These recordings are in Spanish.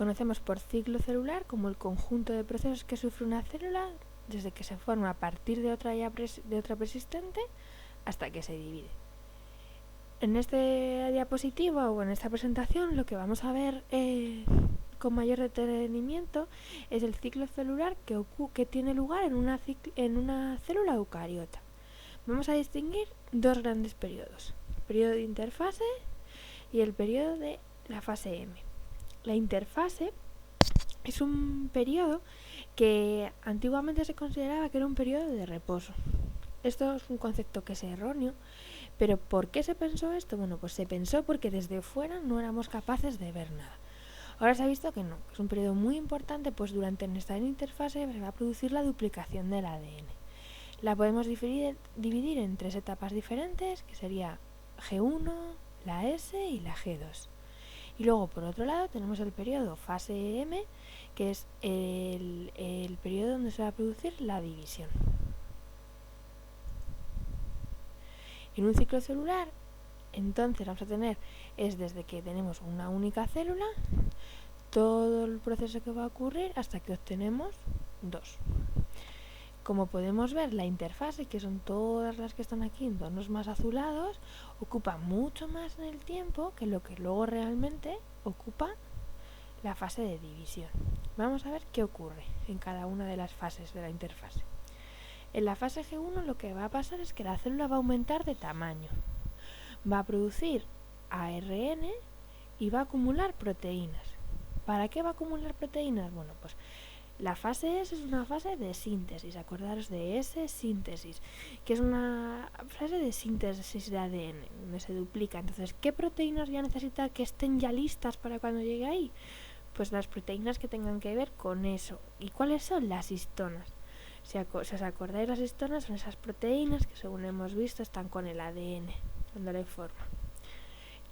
Conocemos por ciclo celular como el conjunto de procesos que sufre una célula desde que se forma a partir de otra persistente hasta que se divide. En esta diapositiva o en esta presentación lo que vamos a ver con mayor detenimiento es el ciclo celular que tiene lugar en una célula eucariota. Vamos a distinguir dos grandes periodos, el periodo de interfase y el periodo de la fase M. La interfase es un periodo que antiguamente se consideraba que era un periodo de reposo. Esto es un concepto que es erróneo, pero ¿por qué se pensó esto? Bueno, pues se pensó porque desde fuera no éramos capaces de ver nada. Ahora se ha visto que no, que es un periodo muy importante, pues durante esta interfase se va a producir la duplicación del ADN. La podemos dividir en tres etapas diferentes, que sería G1, la S y la G2. Y luego, por otro lado, tenemos el periodo fase M, que es el periodo donde se va a producir la división. En un ciclo celular, entonces vamos a tener, es desde que tenemos una única célula, todo el proceso que va a ocurrir hasta que obtenemos dos. Como podemos ver, la interfase, que son todas las que están aquí en tonos más azulados, ocupa mucho más en el tiempo que lo que luego realmente ocupa la fase de división. Vamos a ver qué ocurre en cada una de las fases de la interfase. En la fase G1 lo que va a pasar es que la célula va a aumentar de tamaño, va a producir ARN y va a acumular proteínas. ¿Para qué va a acumular proteínas? Bueno, pues la fase S es una fase de síntesis, acordaros de S, síntesis, que es una fase de síntesis de ADN, donde se duplica. Entonces, ¿qué proteínas voy a necesitar que estén ya listas para cuando llegue ahí? Pues las proteínas que tengan que ver con eso. ¿Y cuáles son? Las histonas. Si os acordáis, las histonas son esas proteínas que, según hemos visto, están con el ADN, dándole forma.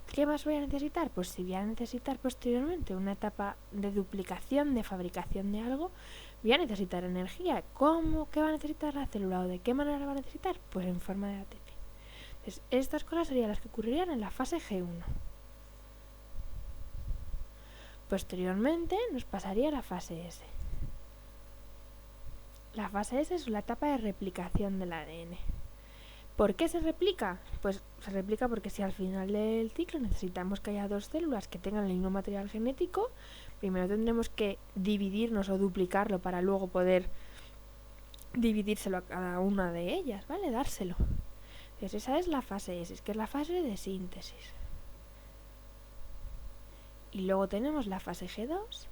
¿Qué más voy a necesitar? Pues si voy a necesitar posteriormente una etapa de duplicación, de fabricación de algo, voy a necesitar energía. ¿Cómo? ¿Qué va a necesitar la célula o de qué manera la va a necesitar? Pues en forma de ATP. Entonces, estas cosas serían las que ocurrirían en la fase G1. Posteriormente nos pasaría a la fase S. La fase S es la etapa de replicación del ADN. ¿Por qué se replica? Pues se replica porque si al final del ciclo necesitamos que haya dos células que tengan el mismo material genético, primero tendremos que dividirnos o duplicarlo para luego poder dividírselo a cada una de ellas, ¿vale? Dárselo. Entonces esa es la fase S, que es la fase de síntesis. Y luego tenemos la fase G2.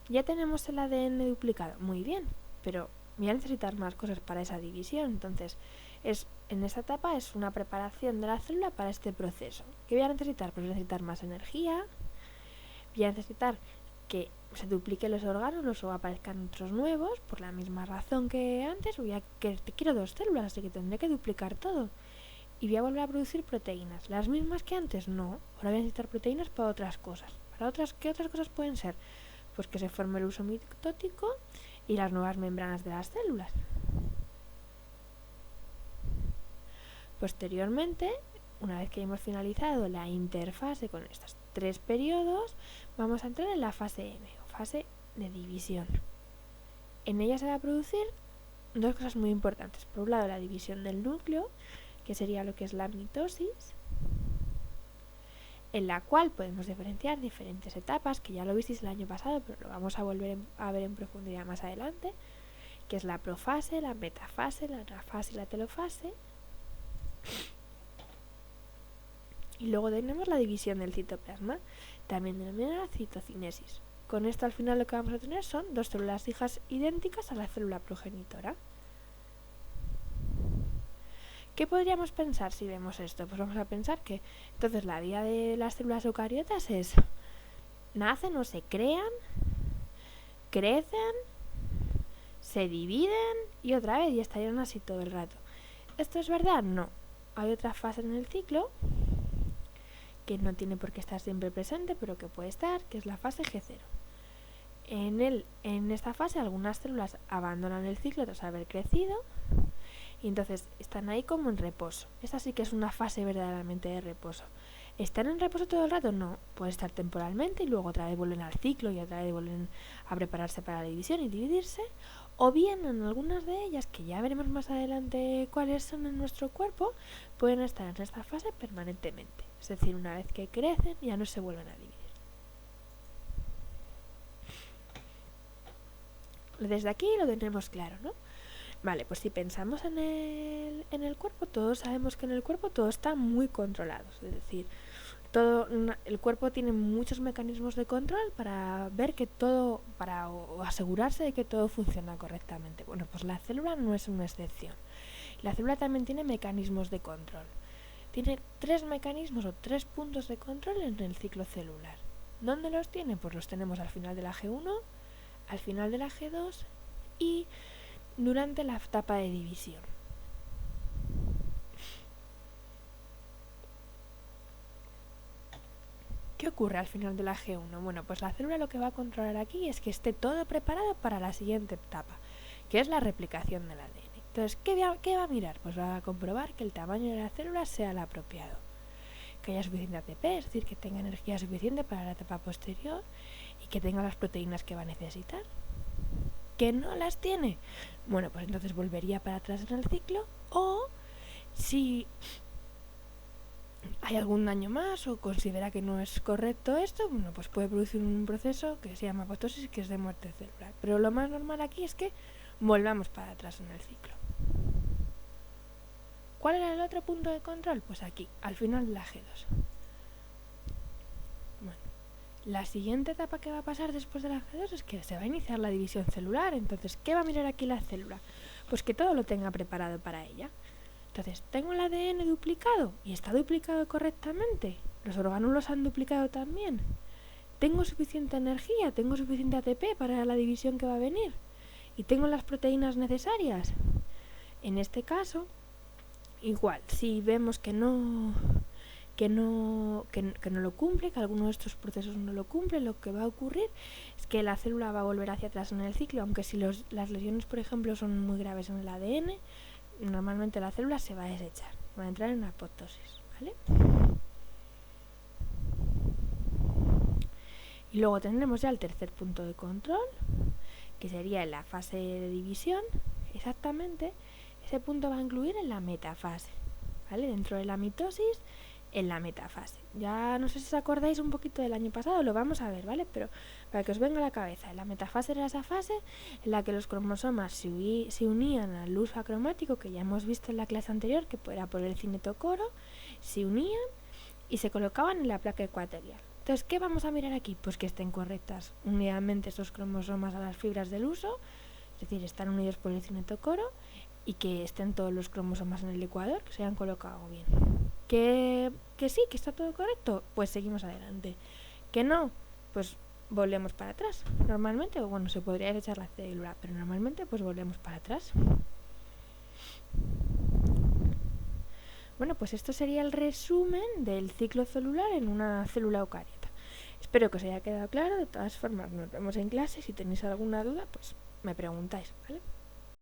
Ya tenemos el ADN duplicado, muy bien, pero voy a necesitar más cosas para esa división. Entonces, en esta etapa es una preparación de la célula para este proceso. ¿Qué voy a necesitar? Pues voy a necesitar más energía, voy a necesitar que se dupliquen los órganos o aparezcan otros nuevos, por la misma razón que antes, quiero dos células, así que tendré que duplicar todo. Y voy a volver a producir proteínas. ¿Las mismas que antes? No. Ahora voy a necesitar proteínas para otras cosas. ¿Qué otras cosas pueden ser? Pues que se forme el uso mitótico y las nuevas membranas de las células. Posteriormente, una vez que hemos finalizado la interfase con estos tres periodos, vamos a entrar en la fase M, o fase de división. En ella se va a producir dos cosas muy importantes. Por un lado, la división del núcleo, que sería lo que es la mitosis, en la cual podemos diferenciar diferentes etapas, que ya lo visteis el año pasado, pero lo vamos a volver a ver en profundidad más adelante, que es la profase, la metafase, la anafase y la telofase. Y luego tenemos la división del citoplasma, también denominada citocinesis. Con esto al final lo que vamos a tener son dos células hijas idénticas a la célula progenitora. ¿Qué podríamos pensar si vemos esto? Pues vamos a pensar que entonces la vida de las células eucariotas es: nacen o se crean, crecen, se dividen y otra vez y estallan así todo el rato. ¿Esto es verdad? No. Hay otra fase en el ciclo que no tiene por qué estar siempre presente, pero que puede estar, que es la fase G0. En esta fase algunas células abandonan el ciclo tras haber crecido y entonces están ahí como en reposo. Esta sí que es una fase verdaderamente de reposo. ¿Están en reposo todo el rato? No, puede estar temporalmente y luego otra vez vuelven al ciclo y otra vez vuelven a prepararse para la división y dividirse. O bien en algunas de ellas, que ya veremos más adelante cuáles son en nuestro cuerpo, pueden estar en esta fase permanentemente. Es decir, una vez que crecen ya no se vuelven a dividir. Desde aquí lo tenemos claro, ¿no? Vale, pues si pensamos en el cuerpo, todos sabemos que en el cuerpo todo está muy controlado. Es decir, el cuerpo tiene muchos mecanismos de control para ver que todo, o asegurarse de que todo funciona correctamente. Bueno, pues la célula no es una excepción. La célula también tiene mecanismos de control. Tiene 3 mecanismos o 3 puntos de control en el ciclo celular. ¿Dónde los tiene? Pues los tenemos al final de la G1, al final de la G2 y durante la etapa de división. ¿Qué ocurre al final de la G1? Bueno, pues la célula lo que va a controlar aquí es que esté todo preparado para la siguiente etapa, que es la replicación del ADN. Entonces, ¿qué va a mirar? Pues va a comprobar que el tamaño de la célula sea el apropiado, que haya suficiente ATP, es decir, que tenga energía suficiente para la etapa posterior y que tenga las proteínas que va a necesitar. ¿Que no las tiene? Bueno, pues entonces volvería para atrás en el ciclo, o si hay algún daño más o considera que no es correcto esto, bueno, pues puede producir un proceso que se llama apoptosis, que es de muerte celular. Pero lo más normal aquí es que volvamos para atrás en el ciclo. ¿Cuál era el otro punto de control? Pues aquí, al final de la G2. Bueno, la siguiente etapa que va a pasar después de la G2 es que se va a iniciar la división celular. Entonces, ¿qué va a mirar aquí la célula? Pues que todo lo tenga preparado para ella. Entonces, ¿tengo el ADN duplicado? ¿Y está duplicado correctamente? ¿Los orgánulos han duplicado también? ¿Tengo suficiente energía? ¿Tengo suficiente ATP para la división que va a venir? ¿Y tengo las proteínas necesarias? En este caso, igual, si vemos que no lo cumple, que alguno de estos procesos no lo cumple, lo que va a ocurrir es que la célula va a volver hacia atrás en el ciclo, aunque si las lesiones, por ejemplo, son muy graves en el ADN, normalmente la célula se va a desechar, va a entrar en apoptosis, ¿vale? Y luego tendremos ya el tercer punto de control, que sería en la fase de división. Exactamente, ese punto va a incluir en la metafase, ¿vale? Dentro de la mitosis, en la metafase. Ya no sé si os acordáis un poquito del año pasado, lo vamos a ver, ¿vale? Pero para que os venga a la cabeza, la metafase era esa fase en la que los cromosomas se unían al uso acromático, que ya hemos visto en la clase anterior, que era por el cinetocoro, se unían y se colocaban en la placa ecuatorial. Entonces, ¿qué vamos a mirar aquí? Pues que estén correctas unidamente esos cromosomas a las fibras del uso, es decir, están unidos por el cinetocoro, y que estén todos los cromosomas en el ecuador, que se hayan colocado bien. Que sí, que está todo correcto, pues seguimos adelante. Que no, pues volvemos para atrás. Normalmente, bueno, se podría echar la célula, pero normalmente pues volvemos para atrás. Bueno, pues esto sería el resumen del ciclo celular en una célula eucariota. Espero que os haya quedado claro. De todas formas, nos vemos en clase. Si tenéis alguna duda, pues me preguntáis, ¿vale?